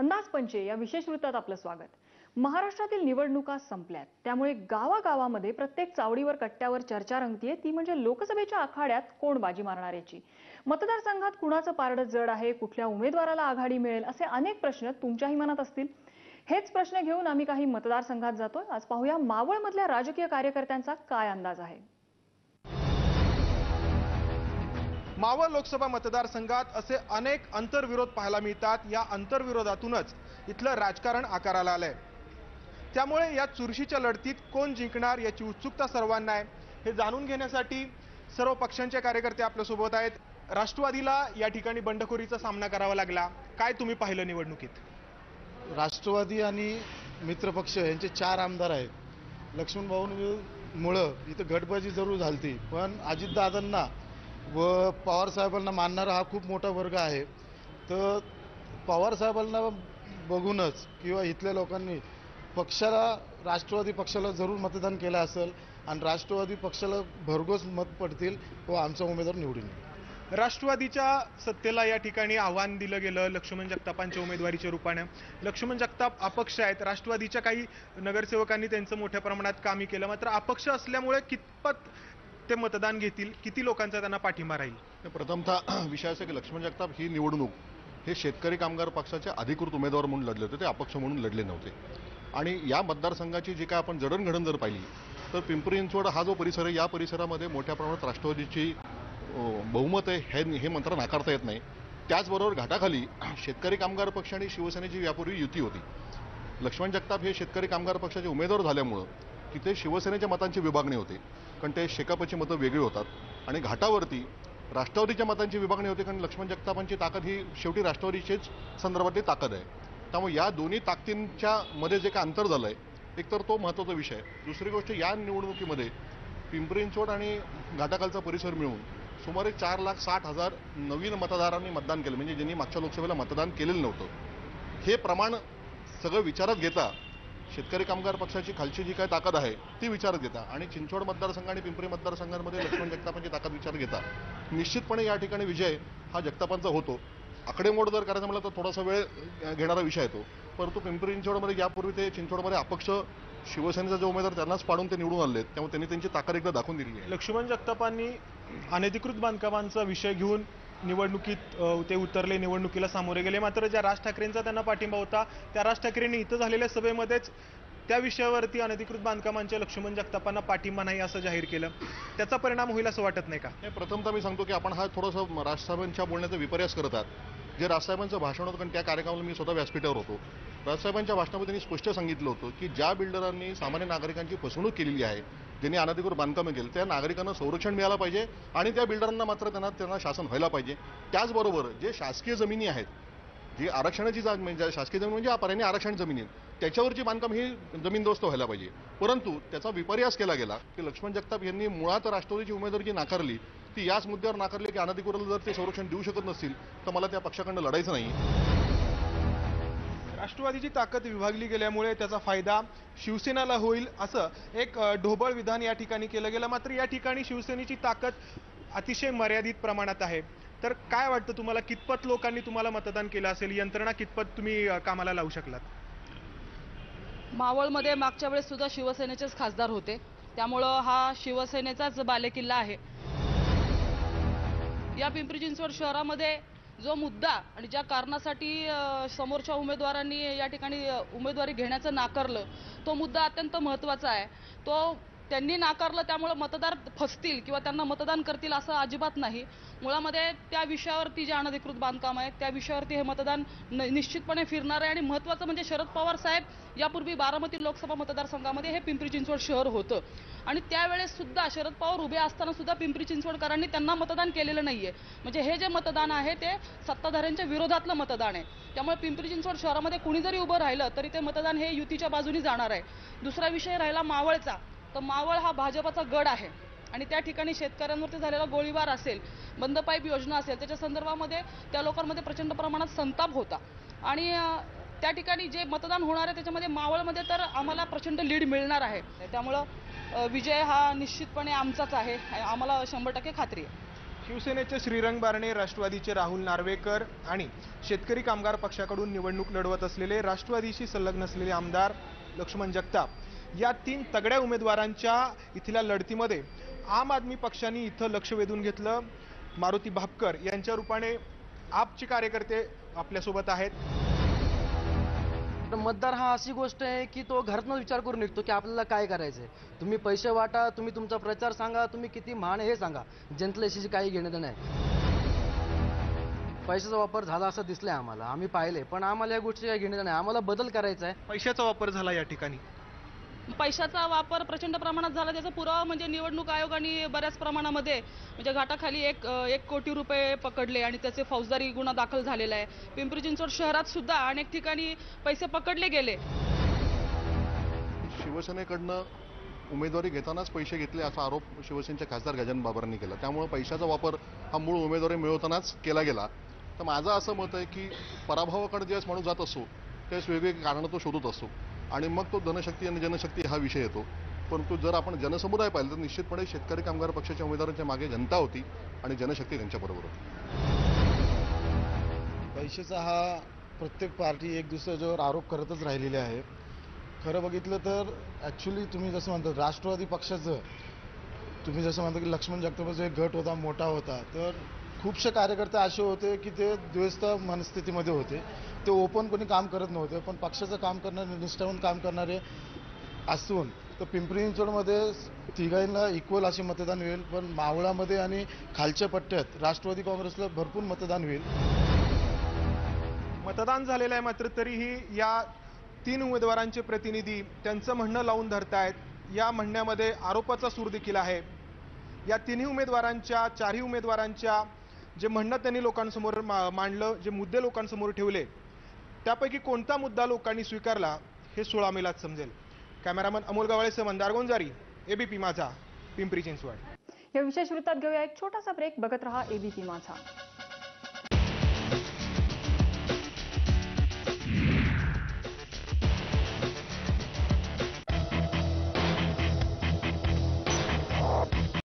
अंदाजपंचे या विशेष वृत्तात आपलं स्वागत. महाराष्ट्रातील निवडणुका संपल्यात, त्यामुळे गावागावामध्ये प्रत्येक चावडीवर कट्ट्यावर चर्चा रंगतीये, ती म्हणजे लोकसभेच्या आखाड्यात कोण बाजी मारणार याची. मतदारसंघात कुणाचं पारडं जड आहे, कुठल्या उमेदवाराला आघाडी मिळेल, असे अनेक प्रश्न तुमच्याही मनात असतील. हेच प्रश्न घेऊन आम्ही काही मतदारसंघात जातोय. आज पाहूया मावळमधल्या राजकीय कार्यकर्त्यांचा काय अंदाज आहे. मावळ लोकसभा मतदारसंघात असे अनेक अंतर्विरोध पाहायला मिळतात. या अंतर्विरोधातूनच इथलं राजकारण आकाराला आलंय. त्यामुळे या चुरशीच्या लढतीत कोण जिंकणार याची उत्सुकता सर्वांना आहे. हे जाणून घेण्यासाठी सर्व पक्षांचे कार्यकर्ते आपल्यासोबत आहेत. राष्ट्रवादीला या ठिकाणी बंडखोरीचा सामना करावा लागला. काय तुम्ही पाहिलं निवडणुकीत? राष्ट्रवादी आणि मित्रपक्ष यांचे 4 आमदार आहेत. लक्ष्मण भाऊंमुळं इथं गटबाजी जरूर झालती, पण अजितदादांना व पवार साहेबांना मानणारा हा खूप मोठा वर्ग आहे. तर पवार साहेबांना बघूनच किंवा इथल्या लोकांनी पक्षाला, राष्ट्रवादी पक्षाला जरूर मतदान केलं असेल आणि राष्ट्रवादी पक्षाला भरघोस मत पडतील व आमचा उमेदवार निवडून येईल. राष्ट्रवादीच्या सत्तेला या ठिकाणी आव्हान दिलं गेलं लक्ष्मण जगतापांच्या उमेदवारीच्या रूपाने. लक्ष्मण जगताप अपक्ष आहेत. राष्ट्रवादीच्या काही नगरसेवकांनी त्यांचं मोठ्या प्रमाणात कामी केलं, मात्र अपक्ष असल्यामुळे कितपत ते मतदान घेतील, किती लोकांचा त्यांना पाठिंबा राहील? प्रथमतः विषय असा की लक्ष्मण जगताप ही निवडणूक हे शेतकरी कामगार पक्षाचे अधिकृत उमेदवार म्हणून लढले होते, ते अपक्ष म्हणून लढले नव्हते. आणि या मतदारसंघाची जी काय आपण जडणघडण जर पाहिली तर पिंपरी चिंचवड हा जो परिसर आहे, या परिसरामध्ये मोठ्या प्रमाणात राष्ट्रवादीची बहुमत आहे, हे मंत्र नाकारता येत नाही. त्याचबरोबर घाटाखाली शेतकरी कामगार पक्ष आणि शिवसेनेची यापूर्वी युती होती. लक्ष्मण जगताप हे शेतकरी कामगार पक्षाचे उमेदवार झाल्यामुळं तिथे शिवसेनेच्या मतांची विभागणी होते, कारण ते शेकापची मतं वेगळी होतात. आणि घाटावरती राष्ट्रवादीच्या मतांची विभागणी होते, कारण लक्ष्मण जगतापांची ताकद ही शेवटी राष्ट्रवादीचीच संदर्भातली ताकद आहे. त्यामुळे या दोन्ही ताकदींच्या मध्ये जे काय अंतर झालं आहे, एक तर तो महत्त्वाचा विषय आहे. दुसरी गोष्ट, या निवडणुकीमध्ये पिंपरी चिंचवड आणि घाटाखालचा परिसर मिळून सुमारे 4,60,000 नवीन मतदारांनी मतदान केलं, म्हणजे ज्यांनी मागच्या लोकसभेला मतदान केलेलं नव्हतं. हे प्रमाण सगळं विचारात घेता, शेतकरी कामगार पक्षाची खालची जी काय ताकद आहे ती विचारात घेता आणि चिंचवड मतदारसंघ आणि पिंपरी मतदारसंघांमध्ये लक्ष्मण जगतापांची ताकद विचारात घेता निश्चितपणे या ठिकाणी विजय हा जगतापांचा होतो. आकडेमोड जर करायचं म्हटलं तर थोडासा वेळ घेणारा विषय आहे तो, परंतु पिंपरी चिंचवडमध्ये यापूर्वी ते चिंचवडमध्ये अपक्ष शिवसेनेचा जो उमेदवार त्यांनाच पाडून ते निवडून आले, त्यामुळे त्यांनी त्यांची ताकद एकदा दाखवून दिली आहे. लक्ष्मण जगतापांनी अनधिकृत बांधकामांचा विषय घेऊन निवडणुकीत ते उतरले, निवडणुकीला सामोरे गेले. मात्र ज्या राज ठाकरेंचा त्यांना पाठिंबा होता, त्या राज ठाकरेंनी इथं झालेल्या सभेमध्येच त्या विषयावरती अनधिकृत बांधकामांच्या लक्ष्मण जगतापांना पाठिंबा नाही असं जाहीर केलं. त्याचा परिणाम होईल असं वाटत नाही का? प्रथमतः मी सांगतो की आपण हा थोडंसं राजसाहेबांच्या बोलण्याचा विपर्यास करतात. जे राजसाहेबांचं भाषण होतं, कारण त्या कार्यक्रमाला मी स्वतः व्यासपीठावर होतो. राजसाहेबांच्या भाषणामध्ये त्यांनी स्पष्ट सांगितलं होतं की ज्या बिल्डरांनी सामान्य नागरिकांची फसवणूक केलेली आहे, ज्यांनी अनधिकृत बांधकामं केली, त्या नागरिकांना संरक्षण मिळालं पाहिजे आणि त्या बिल्डरांना मात्र त्यांना शासन व्हायला पाहिजे. त्याचबरोबर जे शासकीय जमिनी आहेत, जी आरक्षणाची म्हणजे शासकीय जमीन म्हणजे पर्यायी आरक्षण जमिनी, त्याच्यावरची बांधकाम ही जमीनदोस्त व्हायला पाहिजे. परंतु त्याचा विपर्यास केला गेला की लक्ष्मण जगताप यांनी मुळात राष्ट्रवादीची उमेदवारी जी नाकारली ती याच मुद्द्यावर नाकारली की अनधिकृत जर ते संरक्षण देऊ शकत नसतील तर मला त्या पक्षाकडनं लढायचं नाही. राष्ट्रवादीची ताकद विभागली गेल्यामुळे त्याचा फायदा शिवसेनेला होईल असं एक ढोबळ विधान या ठिकाणी केलं गेलं. मात्र या ठिकाणी शिवसेनेची ताकद अतिशय मर्यादित प्रमाणात आहे. तर काय वाटतं तुम्हाला, कितपत लोकांनी तुम्हाला मतदान केलं असेल? यंत्रणा कितपत तुम्ही कामाला लावू शकलात? मावळमध्ये मागच्या वेळेस सुद्धा शिवसेनेचेच खासदार होते, त्यामुळं हा शिवसेनेचाच बालेकिल्ला आहे. या पिंपरी चिंचवड शहरामध्ये जो मुद्दा आणि ज्या कारणासाठी समोरच्या उमेदवारांनी या ठिकाणी उमेदवारी घेण्याचं नाकारलं, तो मुद्दा अत्यंत महत्त्वाचा आहे. तो त्यांनी नाकारलं, त्यामुळे मतदार फसतील किंवा त्यांना मतदान करतील असं अजिबात नाही. मुळामध्ये त्या विषयावरती जे अनधिकृत बांधकाम आहे त्या विषयावरती हे मतदान निश्चितपणे फिरणार आहे. आणि महत्त्वाचं म्हणजे शरद पवार साहेब यापूर्वी बारामती लोकसभा मतदारसंघामध्ये हे पिंपरी चिंचवड शहर होतं आणि त्यावेळेस सुद्धा शरद पवार उभे असताना सुद्धा पिंपरी चिंचवडकरांनी त्यांना मतदान केलेलं नाहीये. म्हणजे हे जे मतदान आहे ते सत्ताधाऱ्यांच्या विरोधातलं मतदान आहे. त्यामुळे पिंपरी चिंचवड शहरामध्ये कुणी जरी उभं राहिलं तरी ते मतदान हे युतीच्या बाजूनी जाणार आहे. दुसरा विषय राहिला मावळचा, तर मावळ हा भाजपाचा गड आहे आणि त्या ठिकाणी शेतकऱ्यांवरती झालेला गोळीबार असेल, बंद पाईप योजना असेल, त्याच्या संदर्भामध्ये त्या लोकांमध्ये प्रचंड प्रमाणात संताप होता आणि त्या ठिकाणी जे मतदान होणार आहे त्याच्यामध्ये मावळमध्ये तर आम्हाला प्रचंड लीड मिळणार आहे. त्यामुळं विजय हा निश्चितपणे आमचाच आहे, आम्हाला 100% खात्री आहे. शिवसेनेचे श्रीरंग बारणे, राष्ट्रवादीचे राहुल नार्वेकर आणि शेतकरी कामगार पक्षाकडून निवडणूक लढवत असलेले राष्ट्रवादीशी संलग्न असलेले आमदार लक्ष्मण जगताप या 3 तगड्या उमेदवारांच्या इथल्या लढतीमध्ये आम आदमी पक्षाने इथं लक्ष वेधून घेतलं. मारुती भापकर यांच्या रूपाने आपचे कार्यकर्ते आपल्यासोबत आहेत. तर मतदार हा अशी गोष्ट आहे की तो घरातनं विचार करून निघतो की आपल्याला काय करायचंय. तुम्ही पैसे वाटा, तुम्ही तुमचा प्रचार सांगा, तुम्ही किती महान आहे हे सांगा, जनतेशी काही घेणं देणं नाही. पैशाचा वापर झाला असं दिसलंय आम्हाला, आम्ही पाहिले, पण आम्हाला या गोष्टी काही घेणं देणं नाही. आम्हाला बदल करायचा आहे. पैशाचा वापर झाला या ठिकाणी. पैशाचा वापर प्रचंड प्रमाणात झाला. त्याचा पुरावा म्हणजे निवडणूक आयोगाने बऱ्याच प्रमाणामध्ये म्हणजे घाटाखाली एक कोटी रुपये पकडले आणि त्याचे फौजदारी गुन्हा दाखल झालेला आहे. पिंपरी चिंचवड शहरात सुद्धा अनेक ठिकाणी पैसे पकडले गेले. शिवसेनेकडनं उमेदवारी घेतानाच पैसे घेतले असा आरोप शिवसेनेचे खासदार गजानन बाबरांनी केला. त्यामुळे पैशाचा वापर हा मूळ उमेदवारी मिळवतानाच केला गेला. तर माझं असं मत आहे की पराभवाकडे ज्यावेळेस माणूस जात असतो त्यावेळेस वेगवेगळी कारणं तो शोधत असतो आणि मग तो धनशक्ती आणि जनशक्ती हा विषय येतो. परंतु जर आपण जनसमुदाय पाहिलं तर निश्चितपणे शेतकरी कामगार पक्षाच्या उमेदवारांच्या मागे जनता होती आणि जनशक्ती त्यांच्याबरोबर होती. पैशाचा हा प्रत्येक पार्टी एक दुसऱ्याच्यावर आरोप करतच राहिलेली आहे. खरं बघितलं तर ॲक्च्युली तुम्ही जसं म्हणता राष्ट्रवादी पक्षाचं, तुम्ही जसं म्हणता की लक्ष्मण जगतापाचा एक गट होता, मोठा होता, तर खूपसे कार्यकर्ते असे होते की ते द्वेस्त मनस्थितीमध्ये होते. ते ओपन कोणी काम करत नव्हते, पण पक्षाचं काम करणारे, निष्ठावून काम करणारे असून तर पिंपरी चिंचवडमध्ये तिघांना इक्वल असे मतदान होईल, पण मावळामध्ये आणि खालच्या पट्ट्यात राष्ट्रवादी काँग्रेसला भरपूर मतदान होईल. मतदान झालेलं आहे, मात्र तरीही या 3 उमेदवारांचे प्रतिनिधी त्यांचं म्हणणं लावून धरतायत. या म्हणण्यामध्ये आरोपाचा सूर देखील आहे. या 3ही उमेदवारांच्या, 4ही उमेदवारांच्या जे म्हणणं त्यांनी लोकांसमोर मांडलं, जे मुद्दे लोकांसमोर ठेवले, त्यापैकी कोणता मुद्दा लोकांनी स्वीकारला हे 16 मेलाच समजेल. कॅमेरामन अमोल गवाळेसह मंदार गोंजारी, एबीपी माझा, पिंपरी चिंचवड. या विशेष वृत्तात घेऊया एक छोटासा ब्रेक. बघत रहा एबीपी माझा.